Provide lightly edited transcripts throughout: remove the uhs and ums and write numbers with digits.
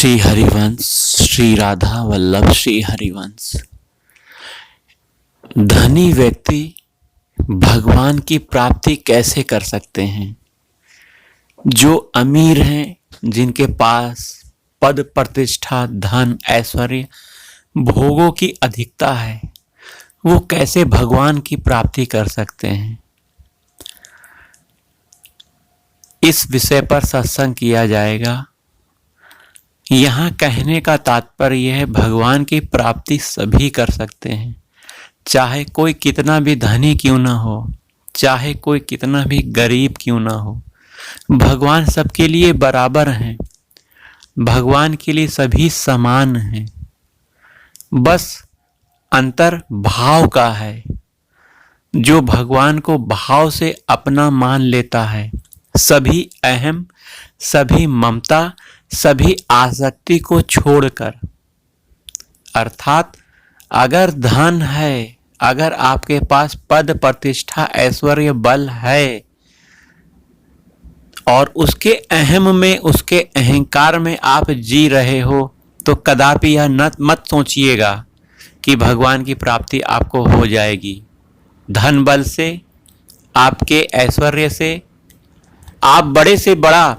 श्री हरिवंश श्री राधा वल्लभ श्री हरिवंश। धनी व्यक्ति भगवान की प्राप्ति कैसे कर सकते हैं? जो अमीर हैं, जिनके पास पद प्रतिष्ठा धन ऐश्वर्य भोगों की अधिकता है, वो कैसे भगवान की प्राप्ति कर सकते हैं? इस विषय पर सत्संग किया जाएगा। यहाँ कहने का तात्पर्य है भगवान की प्राप्ति सभी कर सकते हैं, चाहे कोई कितना भी धनी क्यों ना हो, चाहे कोई कितना भी गरीब क्यों ना हो। भगवान सबके लिए बराबर हैं, भगवान के लिए सभी समान हैं। बस अंतर भाव का है। जो भगवान को भाव से अपना मान लेता है, सभी अहम, सभी ममता, सभी आसक्ति को छोड़कर, अर्थात अगर धन है, अगर आपके पास पद प्रतिष्ठा ऐश्वर्य बल है और उसके अहम में, उसके अहंकार में आप जी रहे हो, तो कदापि यह मत सोचिएगा कि भगवान की प्राप्ति आपको हो जाएगी। धन बल से, आपके ऐश्वर्य से आप बड़े से बड़ा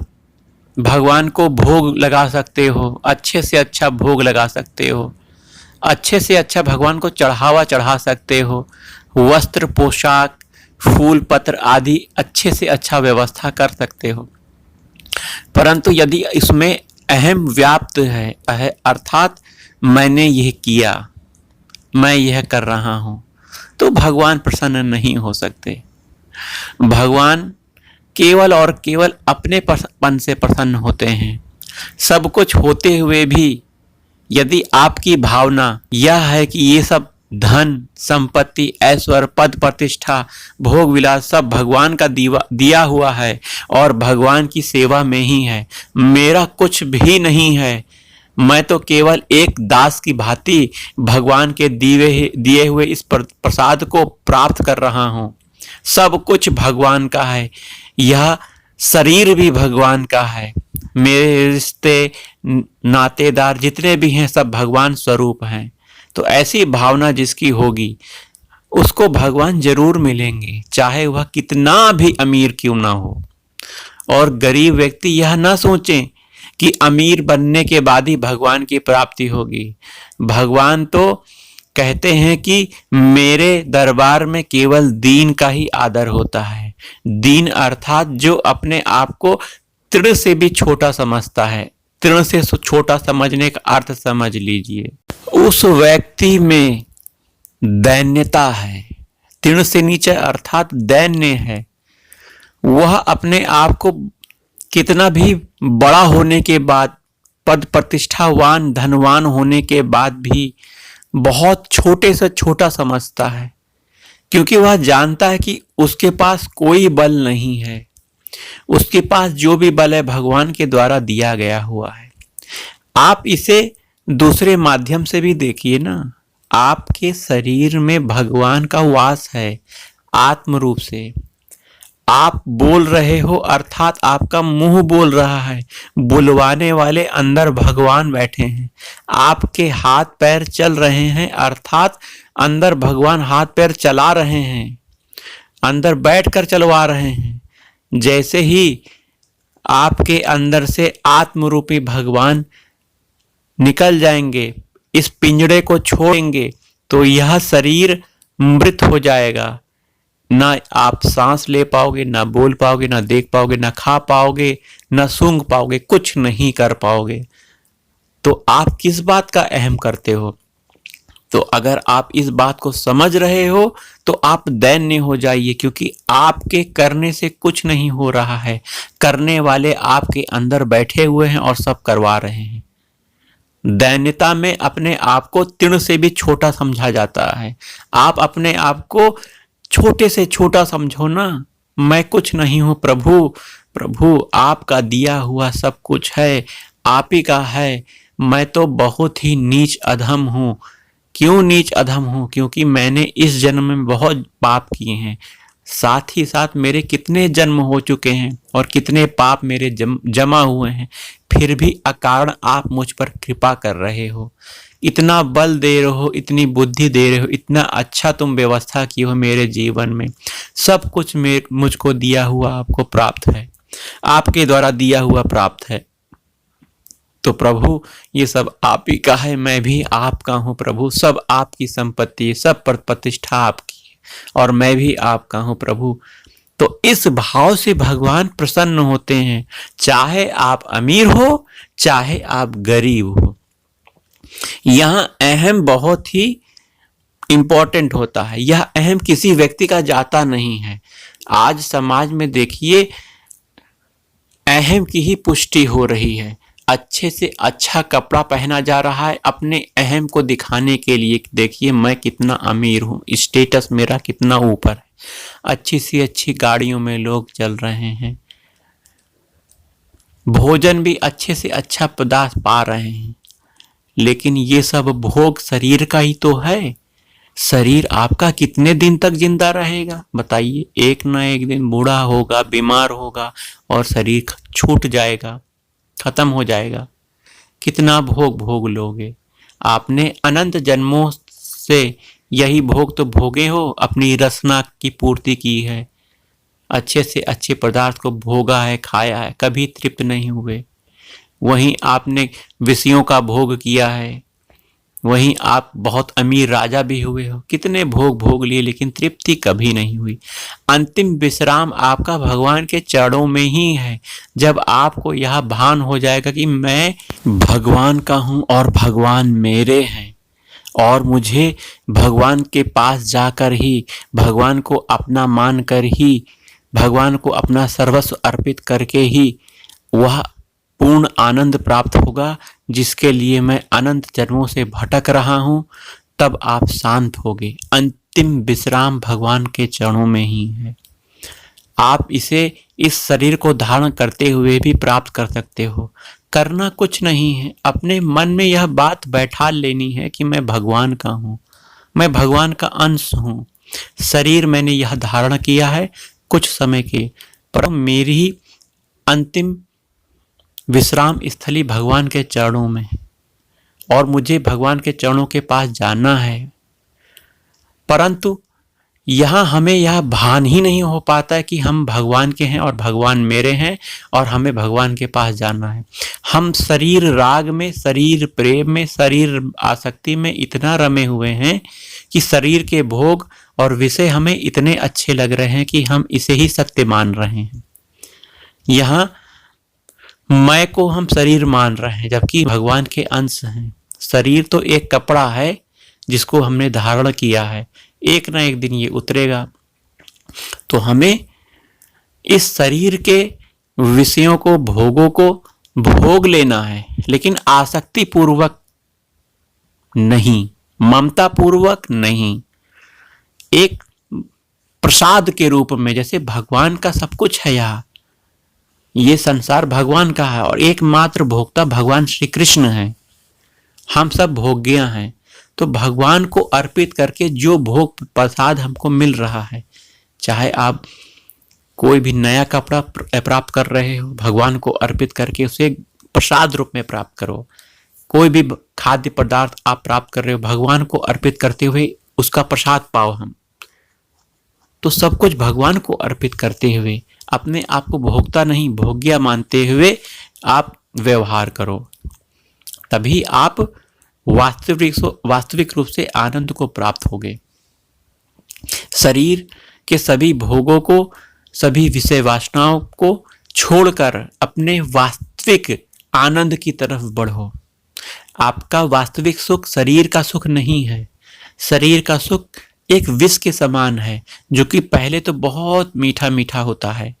भगवान को भोग लगा सकते हो, अच्छे से अच्छा भोग लगा सकते हो, अच्छे से अच्छा भगवान को चढ़ावा चढ़ा सकते हो, वस्त्र पोशाक फूल पत्र आदि अच्छे से अच्छा व्यवस्था कर सकते हो। परंतु यदि इसमें अहम व्याप्त है, अर्थात मैंने यह किया, मैं यह कर रहा हूं, तो भगवान प्रसन्न नहीं हो सकते। भगवान केवल और केवल अपने पन से प्रसन्न होते हैं। सब कुछ होते हुए भी यदि आपकी भावना यह है कि ये सब धन संपत्ति ऐश्वर्य पद प्रतिष्ठा भोग विलास सब भगवान का दिया हुआ है और भगवान की सेवा में ही है, मेरा कुछ भी नहीं है, मैं तो केवल एक दास की भांति भगवान के दिए हुए इस प्रसाद को प्राप्त कर रहा हूं, सब कुछ भगवान का है, यह शरीर भी भगवान का है, मेरे रिश्ते नातेदार जितने भी हैं सब भगवान स्वरूप हैं। तो ऐसी भावना जिसकी होगी उसको भगवान जरूर मिलेंगे, चाहे वह कितना भी अमीर क्यों ना हो। और गरीब व्यक्ति यह ना सोचें कि अमीर बनने के बाद ही भगवान की प्राप्ति होगी। भगवान तो कहते हैं कि मेरे दरबार में केवल दीन का ही आदर होता है। दीन अर्थात जो अपने आप को तृण से भी छोटा समझता है। तृण से छोटा समझने का अर्थ समझ लीजिए, उस व्यक्ति में दैन्यता है। तृण से नीचे अर्थात दैन्य है। वह अपने आप को कितना भी बड़ा होने के बाद, पद प्रतिष्ठावान धनवान होने के बाद भी बहुत छोटे से छोटा समझता है, क्योंकि वह जानता है कि उसके पास कोई बल नहीं है। उसके पास जो भी बल है भगवान के द्वारा दिया गया हुआ है। आप इसे दूसरे माध्यम से भी देखिए ना, आपके शरीर में भगवान का वास है आत्म रूप से। आप बोल रहे हो अर्थात आपका मुंह बोल रहा है, बुलवाने वाले अंदर भगवान बैठे हैं। आपके हाथ पैर चल रहे हैं अर्थात अंदर भगवान हाथ पैर चला रहे हैं, अंदर बैठकर चलवा रहे हैं। जैसे ही आपके अंदर से आत्मरूपी भगवान निकल जाएंगे, इस पिंजड़े को छोड़ेंगे, तो यह शरीर मृत हो जाएगा। ना आप सांस ले पाओगे, ना बोल पाओगे, ना देख पाओगे, ना खा पाओगे, ना सूंघ पाओगे, कुछ नहीं कर पाओगे। तो आप किस बात का अहम करते हो? तो अगर आप इस बात को समझ रहे हो तो आप दैन्य हो जाइए, क्योंकि आपके करने से कुछ नहीं हो रहा है। करने वाले आपके अंदर बैठे हुए हैं और सब करवा रहे हैं। दैन्यता में अपने आप को तृण से भी छोटा समझा जाता है। आप अपने आप को छोटे से छोटा समझो ना, मैं कुछ नहीं हूं प्रभु, प्रभु आपका दिया हुआ सब कुछ है, आप ही का है। मैं तो बहुत ही नीच अधम हूं। क्यों नीच अधम हूं? क्योंकि मैंने इस जन्म में बहुत पाप किए हैं। साथ ही साथ मेरे कितने जन्म हो चुके हैं और कितने पाप मेरे जमा हुए हैं, फिर भी अकारण आप मुझ पर कृपा कर रहे हो, इतना बल दे रहे हो, इतनी बुद्धि दे रहे हो, इतना अच्छा तुम व्यवस्था की हो मेरे जीवन में। सब कुछ मुझको दिया हुआ आपको प्राप्त है, आपके द्वारा दिया हुआ प्राप्त है। तो प्रभु ये सब आप ही का है, मैं भी आपका हूँ प्रभु, सब आपकी संपत्ति, सब प्रतिष्ठा आपकी है और मैं भी आपका हूँ प्रभु। तो इस भाव से भगवान प्रसन्न होते हैं, चाहे आप अमीर हो चाहे आप गरीब हो। यहाँ अहम बहुत ही इंपॉर्टेंट होता है, यह अहम किसी व्यक्ति का जाता नहीं है। आज समाज में देखिए अहम की ही पुष्टि हो रही है, अच्छे से अच्छा कपड़ा पहना जा रहा है अपने अहम को दिखाने के लिए। देखिए मैं कितना अमीर हूँ, स्टेटस मेरा कितना ऊपर है, अच्छी सी अच्छी गाड़ियों में लोग चल रहे हैं, भोजन भी अच्छे से अच्छा पदार्थ पा रहे हैं, लेकिन ये सब भोग शरीर का ही तो है। शरीर आपका कितने दिन तक जिंदा रहेगा बताइए? एक ना एक दिन बूढ़ा होगा, बीमार होगा और शरीर छूट जाएगा, खत्म हो जाएगा। कितना भोग भोग लोगे? आपने अनंत जन्मों से यही भोग तो भोगे हो, अपनी रसना की पूर्ति की है, अच्छे से अच्छे पदार्थ को भोगा है, खाया है, कभी तृप्त नहीं हुए। वहीं आपने विषयों का भोग किया है, वहीं आप बहुत अमीर राजा भी हुए हो, कितने भोग भोग लिए लेकिन तृप्ति कभी नहीं हुई। अंतिम विश्राम आपका भगवान के चरणों में ही है। जब आपको यह भान हो जाएगा कि मैं भगवान का हूँ और भगवान मेरे हैं और मुझे भगवान के पास जाकर ही, भगवान को अपना मानकर ही, भगवान को अपना सर्वस्व अर्पित करके ही वह पूर्ण आनंद प्राप्त होगा जिसके लिए मैं अनंत जन्मों से भटक रहा हूँ, तब आप शांत होगे। अंतिम विश्राम भगवान के चरणों में ही है। आप इसे इस शरीर को धारण करते हुए भी प्राप्त कर सकते हो। करना कुछ नहीं है, अपने मन में यह बात बैठा लेनी है कि मैं भगवान का हूँ, मैं भगवान का अंश हूँ। शरीर मैंने यह धारण किया है कुछ समय के, पर मेरी अंतिम विश्राम स्थली भगवान के चरणों में और मुझे भगवान के चरणों के पास जाना है। परंतु यहाँ हमें यह भान ही नहीं हो पाता है कि हम भगवान के हैं और भगवान मेरे हैं और हमें भगवान के पास जाना है। हम शरीर राग में, शरीर प्रेम में, शरीर आसक्ति में इतना रमे हुए हैं कि शरीर के भोग और विषय हमें इतने अच्छे लग रहे हैं कि हम इसे ही सत्य मान रहे हैं। यहाँ मैं को हम शरीर मान रहे हैं जबकि भगवान के अंश हैं। शरीर तो एक कपड़ा है जिसको हमने धारण किया है, एक ना एक दिन ये उतरेगा। तो हमें इस शरीर के विषयों को, भोगों को भोग लेना है, लेकिन आसक्ति पूर्वक नहीं, ममता पूर्वक नहीं, एक प्रसाद के रूप में। जैसे भगवान का सब कुछ है, यहाँ ये संसार भगवान का है और एकमात्र भोक्ता भगवान श्री कृष्ण है। हम सब भोग्य हैं, तो भगवान को अर्पित करके जो भोग प्रसाद हमको मिल रहा है, चाहे आप कोई भी नया कपड़ा प्राप्त कर रहे हो, भगवान को अर्पित करके उसे प्रसाद रूप में प्राप्त करो। कोई भी खाद्य पदार्थ आप प्राप्त कर रहे हो, भगवान को अर्पित करते हुए उसका प्रसाद पाओ हम। तो सब कुछ भगवान को अर्पित करते हुए अपने आप को भोक्ता नहीं, भोग्य मानते हुए आप व्यवहार करो, तभी आप वास्तविक रूप से आनंद को प्राप्त होगे। शरीर के सभी भोगों को, सभी विषय वासनाओं को छोड़कर अपने वास्तविक आनंद की तरफ बढ़ो। आपका वास्तविक सुख शरीर का सुख नहीं है। शरीर का सुख एक विष के समान है, जो कि पहले तो बहुत मीठा मीठा होता है,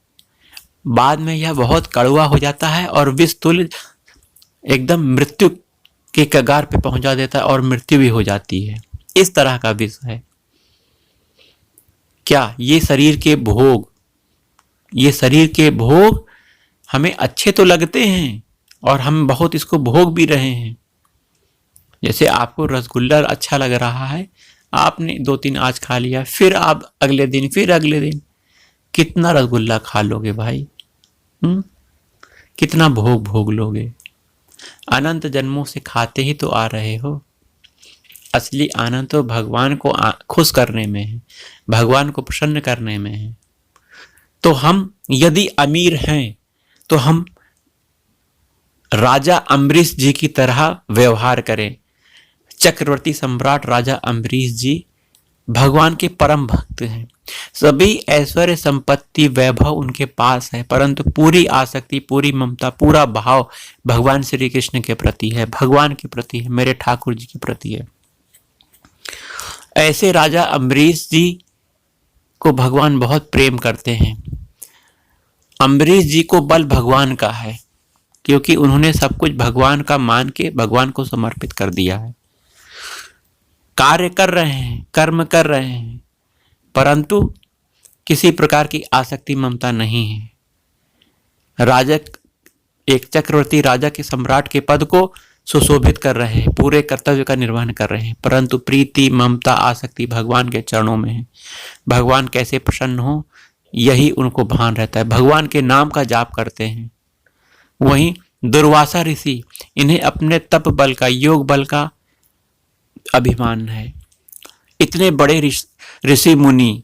बाद में यह बहुत कड़वा हो जाता है और विष तुल्य एकदम मृत्यु के कगार पे पहुंचा देता है और मृत्यु भी हो जाती है। इस तरह का विष है। क्या ये शरीर के भोग हमें अच्छे तो लगते हैं और हम बहुत इसको भोग भी रहे हैं। जैसे आपको रसगुल्ला अच्छा लग रहा है, आपने 2-3 आज खा लिया, फिर आप अगले दिन, फिर अगले दिन, कितना रसगुल्ला खा लोगे भाई? कितना भोग भोग लोगे? अनंत जन्मों से खाते ही तो आ रहे हो। असली आनंद तो भगवान को खुश करने में है, भगवान को प्रसन्न करने में है। तो हम यदि अमीर हैं तो हम राजा अम्बरीश जी की तरह व्यवहार करें। चक्रवर्ती सम्राट राजा अम्बरीश जी भगवान के परम भक्त हैं। सभी ऐश्वर्य संपत्ति वैभव उनके पास है, परंतु पूरी आसक्ति, पूरी ममता, पूरा भाव भगवान श्री कृष्ण के प्रति है, भगवान के प्रति है, मेरे ठाकुर जी के प्रति है। ऐसे राजा अम्बरीश जी को भगवान बहुत प्रेम करते हैं। अम्बरीश जी को बल भगवान का है, क्योंकि उन्होंने सब कुछ भगवान का मान के भगवान को समर्पित कर दिया है। कार्य कर रहे हैं, कर्म कर रहे हैं, परंतु किसी प्रकार की आसक्ति ममता नहीं है। राजा, एक चक्रवर्ती राजा के सम्राट के पद को सुशोभित कर रहे हैं, पूरे कर्तव्य का निर्वहन कर रहे हैं, परंतु प्रीति, ममता, आसक्ति भगवान के चरणों में है। भगवान कैसे प्रसन्न हो यही उनको भान रहता है। भगवान के नाम का जाप करते हैं। वहीं दुर्वासा ऋषि, इन्हें अपने तप बल का, योग बल का अभिमान है। इतने बड़े ऋषि मुनि,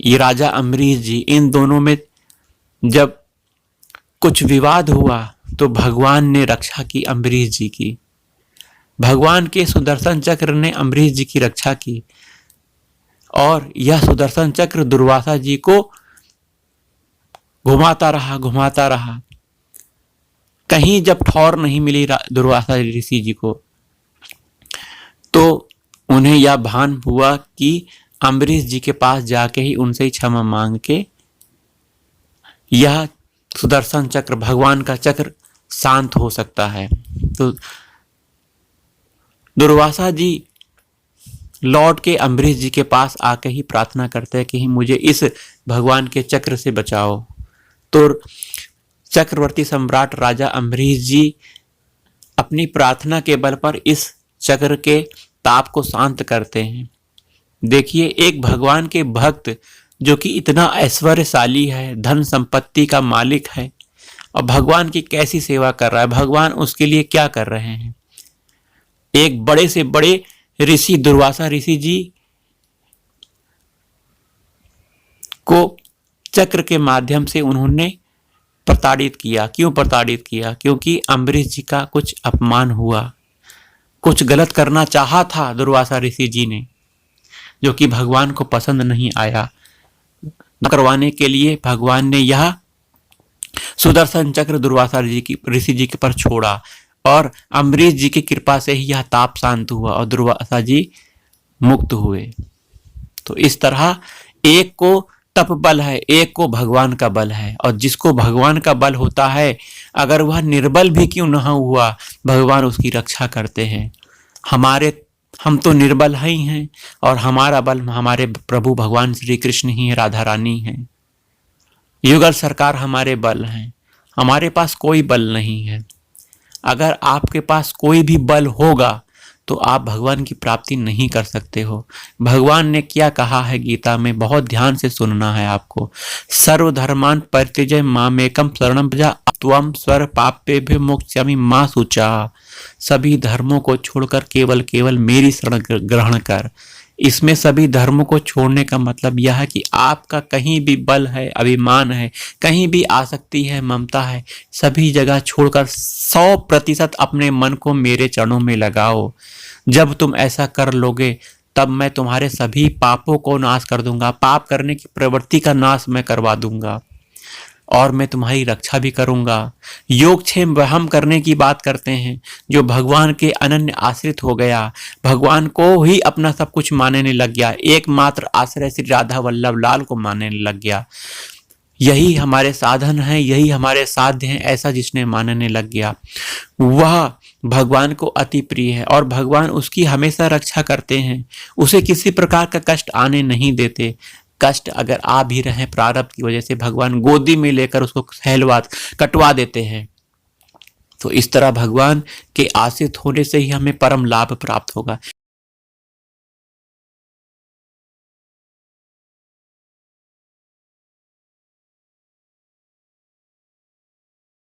ये राजा अम्बरीश जी, इन दोनों में जब कुछ विवाद हुआ तो भगवान ने रक्षा की अम्बरीश जी की। भगवान के सुदर्शन चक्र ने अम्बरीश जी की रक्षा की और यह सुदर्शन चक्र दुर्वासा जी को घुमाता रहा। कहीं जब ठौर नहीं मिली दुर्वासा ऋषि जी को, तो उन्हें यह भान हुआ कि अम्बरीश जी के पास जाके ही उनसे ही क्षमा मांग के यह सुदर्शन चक्र, भगवान का चक्र शांत हो सकता है। तो दुर्वासा जी लौट के अम्बरीश जी के पास आके ही प्रार्थना करते हैं कि मुझे इस भगवान के चक्र से बचाओ। तो चक्रवर्ती सम्राट राजा अम्बरीश जी अपनी प्रार्थना के बल पर इस चक्र के ताप को शांत करते हैं। देखिए, एक भगवान के भक्त जो कि इतना ऐश्वर्यशाली है, धन संपत्ति का मालिक है, और भगवान की कैसी सेवा कर रहा है, भगवान उसके लिए क्या कर रहे हैं। एक बड़े से बड़े ऋषि दुर्वासा ऋषि जी को चक्र के माध्यम से उन्होंने प्रताड़ित किया। क्यों प्रताड़ित किया? क्योंकि अम्बरीश जी का कुछ अपमान हुआ, कुछ गलत करना चाहा था दुर्वासा ऋषि जी ने, जो कि भगवान को पसंद नहीं आया। करवाने के लिए भगवान ने यह सुदर्शन चक्र दुर्वासा ऋषि जी के पर छोड़ा और अम्बरीश जी की कृपा से ही यह ताप शांत हुआ और दुर्वासा जी मुक्त हुए। तो इस तरह एक को तप बल है, एक को भगवान का बल है, और जिसको भगवान का बल होता है, अगर वह निर्बल भी क्यों न हुआ, भगवान उसकी रक्षा करते हैं। हम तो निर्बल ही हैं और हमारा बल हमारे प्रभु भगवान श्री कृष्ण ही है, राधा रानी है, युगल सरकार हमारे बल हैं। हमारे पास कोई बल नहीं है। अगर आपके पास कोई भी बल होगा तो आप भगवान की प्राप्ति नहीं कर सकते हो। भगवान ने क्या कहा है गीता में, बहुत ध्यान से सुनना है आपको। सर्वधर्मान परित्यज्य मामेकं शरणं व्रज त्वं सर्व पापेभ्यो मोक्ष्यामि मा शुचः। सभी धर्मों को छोड़कर केवल मेरी शरण ग्रहण कर। इसमें सभी धर्मों को छोड़ने का मतलब यह है कि आपका कहीं भी बल है, अभिमान है, कहीं भी आसक्ति है, ममता है, सभी जगह छोड़कर 100% अपने मन को मेरे चरणों में लगाओ। जब तुम ऐसा कर लोगे तब मैं तुम्हारे सभी पापों को नाश कर दूंगा, पाप करने की प्रवृत्ति का नाश मैं करवा दूंगा और मैं तुम्हारी रक्षा भी करूंगा। योगक्षेम वहम करने की बात करते हैं, जो भगवान के अनन्य आश्रित हो गया, भगवान को ही अपना सब कुछ मानने लग गया, एकमात्र आश्रय श्री राधा वल्लभ लाल को मानने लग गया। यही हमारे साधन है, यही हमारे साध्य हैं, ऐसा जिसने मानने लग गया वह भगवान को अति प्रिय है और भगवान उसकी हमेशा रक्षा करते हैं, उसे किसी प्रकार का कष्ट आने नहीं देते। कष्ट अगर आ भी रहे प्रारब्ध की वजह से, भगवान गोदी में लेकर उसको कटवा देते हैं। तो इस तरह भगवान के आश्रित होने से ही हमें परम लाभ प्राप्त होगा।